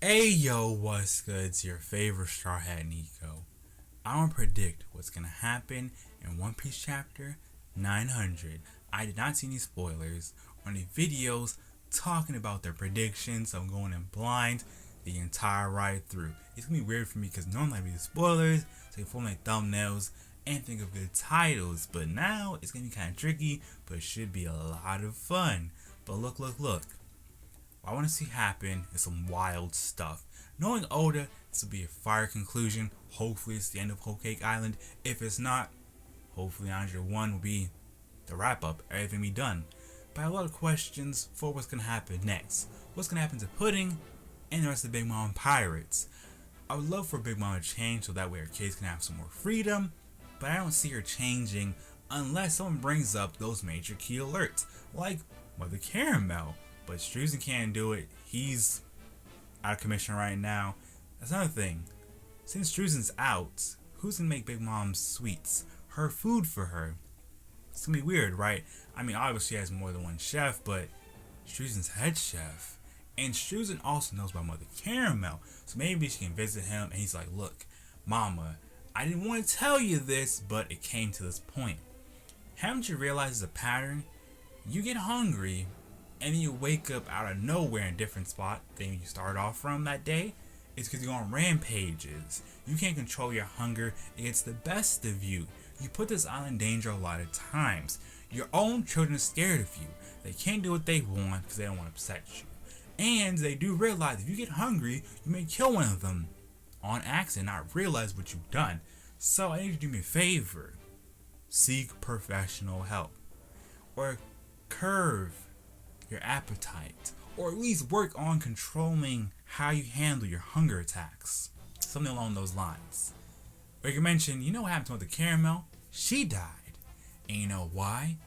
Hey yo, what's good? It's your favorite Straw Hat Nico. I want to predict what's gonna happen in One Piece chapter 900. I did not see any spoilers or any videos talking about their predictions, so I'm going in blind the entire ride through. It's gonna be weird for me because normally I read the spoilers, so I can form my thumbnails and think of good titles, but now it's gonna be kind of tricky, but it should be a lot of fun. But look. What I want to see happen is some wild stuff. Knowing Oda, this will be a fire conclusion. Hopefully, it's the end of Whole Cake Island. If it's not, hopefully, 901 will be the wrap up. Everything will be done. But I have a lot of questions for what's going to happen next. What's going to happen to Pudding and the rest of the Big Mom Pirates? I would love for Big Mom to change so that way her kids can have some more freedom. But I don't see her changing unless someone brings up those major key alerts, like Mother Caramel. But Struzan can't do it. He's out of commission right now. That's another thing. Since Struzan's out, who's gonna make Big Mom's sweets? Her food for her. It's gonna be weird, right? I mean, obviously she has more than one chef, but Struzan's head chef. And Struzan also knows about Mother Caramel. So maybe she can visit him and he's like, look, Mama, I didn't want to tell you this, but it came to this point. Haven't you realized the pattern? You get hungry, and then you wake up out of nowhere in a different spot than you started off from that day. It's because you're on rampages. You can't control your hunger. It gets the best of you. You put this island in danger a lot of times. Your own children are scared of you. They can't do what they want because they don't want to upset you. And they do realize if you get hungry, you may kill one of them on accident, not realize what you've done. So I need you to do me a favor. Seek professional help. Or curve your appetite, or at least work on controlling how you handle your hunger attacks. Something along those lines. Or you can mention, you know what happened to Mother Caramel? She died. And you know why?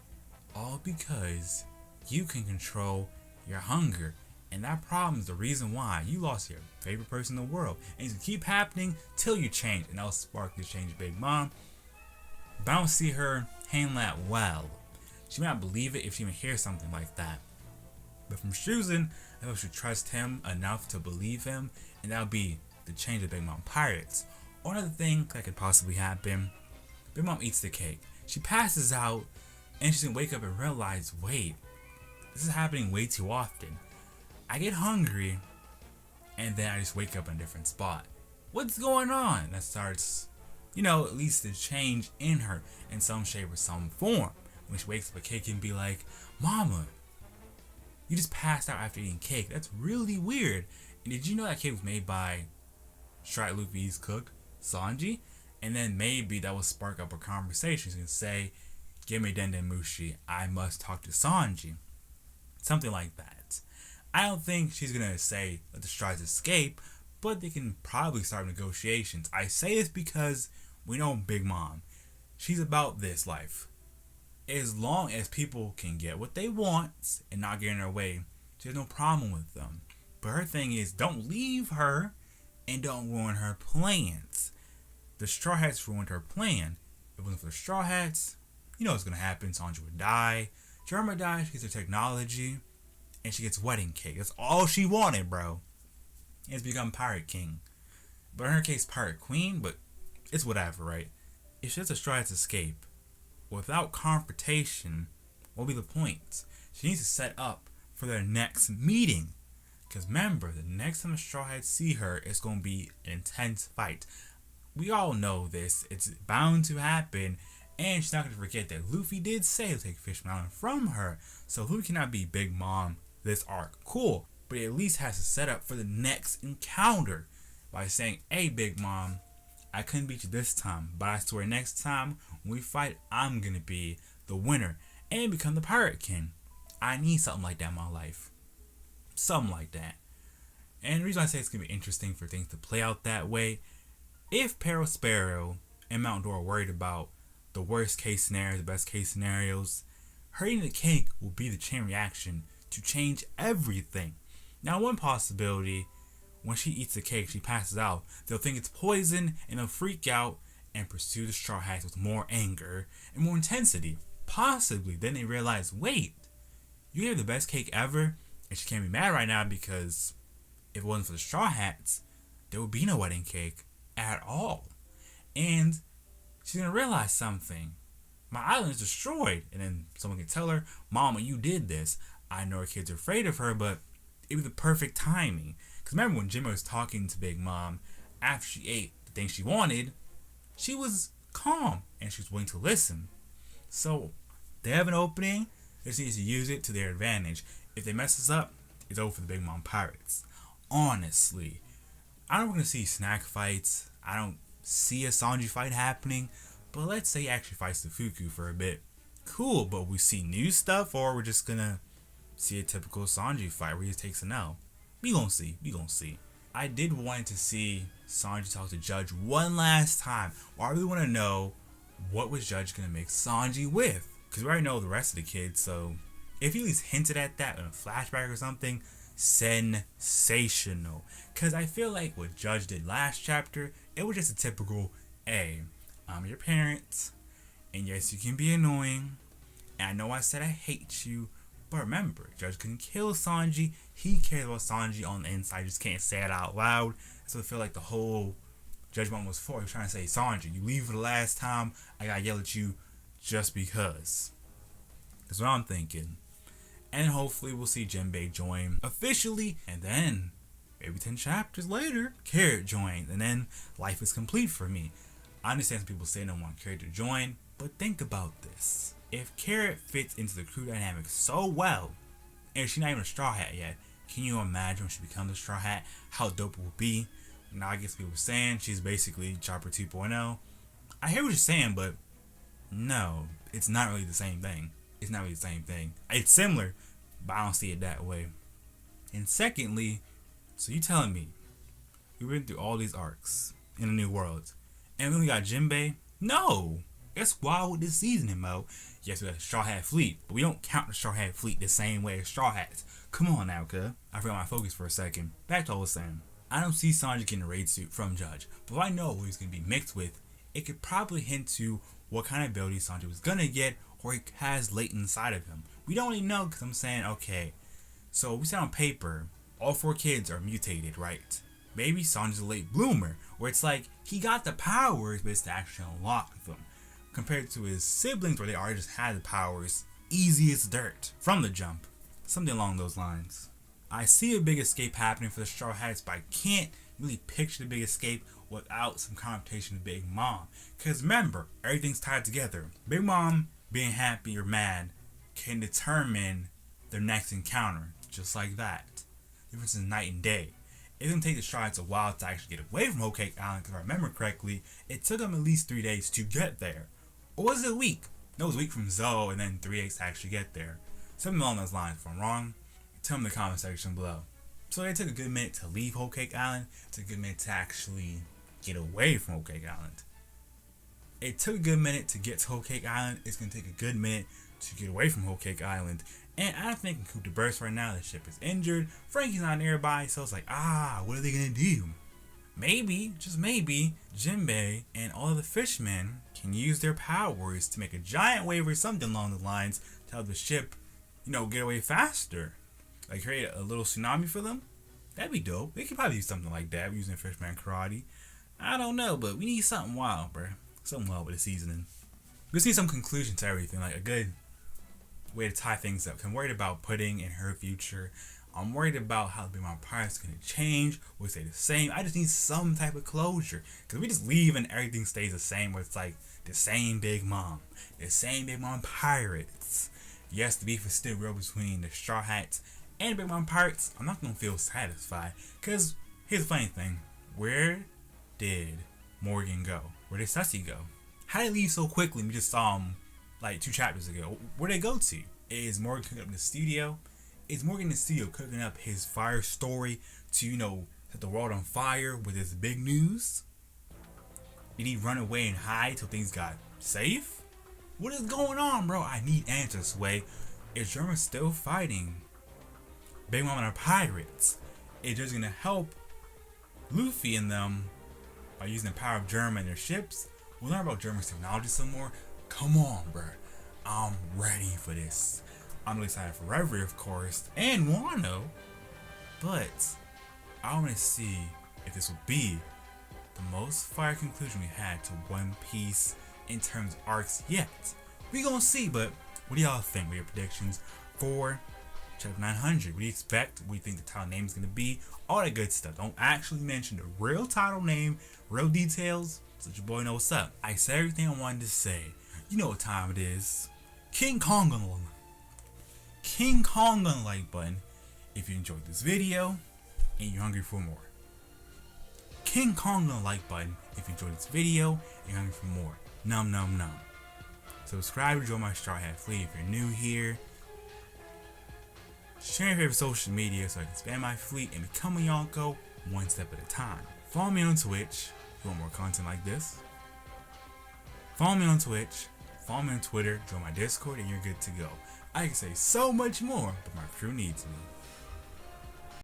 All because you can control your hunger. And that problem is the reason why you lost your favorite person in the world. And it's gonna keep happening till you change. And that'll spark the change, Big Mom. But I don't see her handle that well. She may not believe it if she even hears something like that. But from Struzan, I hope she trust him enough to believe him, and that'll be the change of Big Mom Pirates. Or another thing that could possibly happen, Big Mom eats the cake. She passes out, and she's gonna wake up and realize, wait, this is happening way too often. I get hungry, and then I just wake up in a different spot. What's going on? That starts, at least to change in her in some shape or some form. When she wakes up, a cake can be like, Mama, you just passed out after eating cake. That's really weird. And did you know that cake was made by Strike Luffy's cook, Sanji? And then maybe that will spark up a conversation. She's going to say, give me Denden Mushi. I must talk to Sanji. Something like that. I don't think she's going to say, let the Strides escape, but they can probably start negotiations. I say this because we know Big Mom. She's about this life. As long as people can get what they want and not get in their way, she has no problem with them. But her thing is, don't leave her and don't ruin her plans. The Straw Hats ruined her plan. If it wasn't for the Straw Hats, you know what's going to happen. Sanji would die. Germa dies, she gets her technology, and she gets wedding cake. That's all she wanted, bro. And it's become Pirate King. But in her case, Pirate Queen, but it's whatever, right? If she lets the Straw Hats escape, without confrontation, what will be the point? She needs to set up for their next meeting. Because remember, the next time the Straw Hats see her, it's going to be an intense fight. We all know this. It's bound to happen. And she's not going to forget that Luffy did say he'll take Fishman Island from her. So Luffy cannot be Big Mom this arc. Cool. But he at least has to set up for the next encounter. By saying, hey Big Mom, I couldn't beat you this time, but I swear next time when we fight, I'm going to be the winner and become the Pirate King. I need something like that in my life. Something like that. And the reason I say it's going to be interesting for things to play out that way, if Perospero and Mount Dora are worried about the worst case scenario, the best case scenarios, her eating the cake will be the chain reaction to change everything. Now, one possibility, when she eats the cake, she passes out. They'll think it's poison and they'll freak out and pursue the Straw Hats with more anger and more intensity. Possibly, then they realize, wait, you gave the best cake ever, and she can't be mad right now because if it wasn't for the Straw Hats, there would be no wedding cake at all. And she's gonna realize something. My island is destroyed. And then someone can tell her, Mama, you did this. I know her kids are afraid of her, but it was the perfect timing. Because remember when Jimbo was talking to Big Mom after she ate the thing she wanted, she was calm and she was willing to listen. So they have an opening. They just need to use it to their advantage. If they mess this up, it's over for the Big Mom Pirates. Honestly, I don't want to see snack fights. I don't see a Sanji fight happening. But let's say he actually fights the Fuku for a bit. Cool, but we see new stuff, or we're just gonna see a typical Sanji fight where he takes an L. We gonna see. I did want to see Sanji talk to Judge one last time. Well, I really want to know what was Judge gonna make Sanji with, because we already know the rest of the kids. So if he at least hinted at that in a flashback or something, sensational. Because I feel like what Judge did last chapter, it was just a typical, hey, I'm your parent, and yes, you can be annoying, and I know I said I hate you, but remember, Judge couldn't kill Sanji. He cares about Sanji on the inside, just can't say it out loud. So I feel like the whole Judge moment was for. He was trying to say, Sanji, you leave for the last time, I gotta yell at you just because. That's what I'm thinking. And hopefully we'll see Jinbei join officially, and then maybe 10 chapters later, Carrot joins, and then life is complete for me. I understand some people say they don't want Carrot to join, but think about this. If Carrot fits into the crew dynamic so well, and she's not even a Straw Hat yet, can you imagine when she becomes a Straw Hat, how dope it will be? Now I guess people are saying she's basically Chopper 2.0. I hear what you're saying, but no, it's not really the same thing. It's not really the same thing. It's similar, but I don't see it that way. And secondly, so you telling me we went through all these arcs in the New World, and we only got Jinbei? No! That's wild this season, Mo. Yes, we got the Straw Hat Fleet, but we don't count the Straw Hat Fleet the same way as Straw Hats. Come on now, cuz. I forgot my focus for a second. Back to what I was saying. I don't see Sanji getting a raid suit from Judge, but if I know who he's going to be mixed with, it could probably hint to what kind of ability Sanji was going to get, or he has latent inside of him. We don't really know, because I'm saying, okay, so we said on paper, all 4 kids are mutated, right? Maybe Sanji's a late bloomer, where it's like, he got the powers, but it's to actually unlock them. Compared to his siblings, where they already just had the powers, easy as dirt, from the jump. Something along those lines. I see a big escape happening for the Straw Hats, but I can't really picture the big escape without some confrontation with Big Mom. Because remember, everything's tied together. Big Mom being happy or mad can determine their next encounter, just like that. The difference is night and day. It's going to take the Straw Hats a while to actually get away from Whole Cake Island, because if I remember correctly, it took them at least 3 days to get there. Or was it a week? No, it was a week from Zoe and then 3 days to actually get there. Something along those lines. If I'm wrong, tell me in the comment section below. So it took a good minute to leave Whole Cake Island. It took a good minute to actually get away from Whole Cake Island. It took a good minute to get to Whole Cake Island. It's going to take a good minute to get away from Whole Cake Island. And I think in Coup de Burst right now, the ship is injured. Frankie's not nearby, so it's like, what are they going to do? Maybe, just maybe, Jinbei and all of the fishmen can use their powers to make a giant wave or something along the lines to help the ship, get away faster. Like create a little tsunami for them. That'd be dope. They could probably do something like that using Fishman Karate. I don't know, but we need something wild, bro. Something wild with the seasoning. We just need some conclusion to everything, like a good way to tie things up. I'm worried about Pudding and her future. I'm worried about how the Big Mom Pirates are going to change. Will stay the same? I just need some type of closure. Because we just leave and everything stays the same. Where it's like the same Big Mom. The same Big Mom Pirates. Yes, the beef is still real between the Straw Hats and Big Mom Pirates. I'm not going to feel satisfied. Because here's the funny thing. Where did Morgan go? Where did Sussy go? How did they leave so quickly? We just saw him like 2 chapters ago. Where'd they go to? Is Morgan cooking up in the studio? Is Morgan in the studio cooking up his fire story to, set the world on fire with his big news? Did he run away and hide till things got safe? What is going on, bro? I need answers, Sway. Is Germa still fighting Big Mom and her pirates? Is just gonna help Luffy and them by using the power of Germa and their ships? We'll learn about Germa's technology some more. Come on, bro. I'm ready for this. I'm really excited for Reverie, of course, and Wano. But I want to see if this will be the most fire conclusion we had to One Piece in terms of arcs yet. We gonna see, but what do y'all think? What are your predictions for chapter 900? What do you expect? What do you think the title name is gonna be? All that good stuff. Don't actually mention the real title name, real details, so your boy knows what's up. I said everything I wanted to say. You know what time it is. King Kong on the like button if you enjoyed this video and you're hungry for more. King Kong on the like button if you enjoyed this video and you're hungry for more. Num num num. Subscribe to join my Straw Hat Fleet if you're new here. Share your favorite social media so I can expand my fleet and become a Yonko one step at a time. Follow me on Twitch if you want more content like this. Follow me on Twitch, follow me on Twitter, join my Discord, and you're good to go. I can say so much more, but my crew needs me.